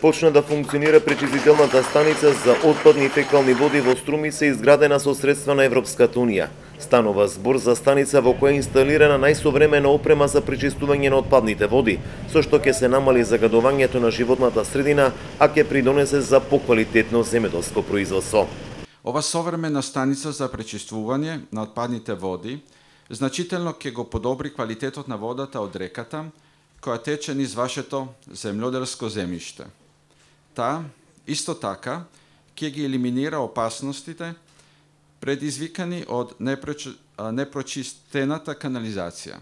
Почна да функционира пречистителната станица за отпадни и фекални води во Струмица, изградена со средства на Европската унија. Станува збор за станица во која е инсталирана најсовремена опрема за пречистување на отпадните води, со што ќе се намали загадувањето на животната средина, а ќе придонесе за поквалитетно земјоделско производство. Ова современа станица за пречиствување на отпадните води значително ќе го подобри квалитетот на водата од реката, која тече низ вашето земјоделско земјиште. Таа, исто така, ќе ги елиминира опасностите предизвикани од непрочистената канализација.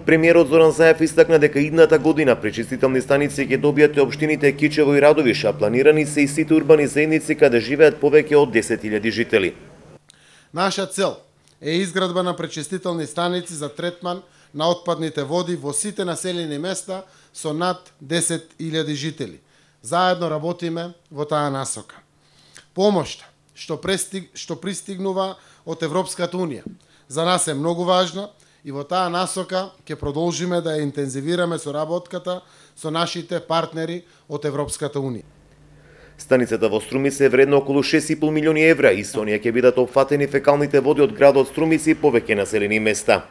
Премиерот Зоран Заев истакна дека идната година пречистителни станици ќе добијат и општините Кичево и Радовиша, планирани се и сите урбани заедници каде живеат повеќе од 10.000 жители. Наша цел е изградба на пречистителни станици за третман на отпадните води во сите населени места со над 10.000 жители. Заедно работиме во таа насока. Помошта што пристигнува од Европската унија за нас е многу важна и во таа насока ќе продолжиме да ја интензивираме соработката со нашите партнери од Европската унија. Станицата во Струмица е вредна околу 6,5 милиони евра и со неја ќе бидат опфатени фекалните води од градот Струмица и повеќе населени места.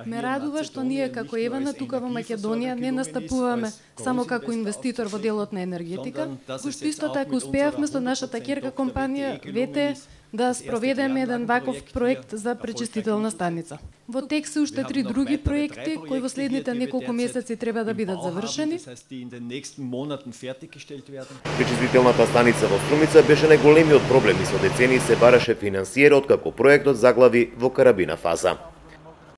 Ме радува што ние како Евана тука во Македонија не настапуваме само како инвеститор во делот на енергетика, кој што исто така успеавме со нашата ќерка компанија ВТ да спроведеме еден ваков проект за пречистителна станица. Во тек се уште 3 други проекти кои во следните неколку месеци треба да бидат завршени. Пречистителната станица во Струмица беше најголемиот проблем и со децении се бараше финансиер откако проектот заглави во карабина фаза.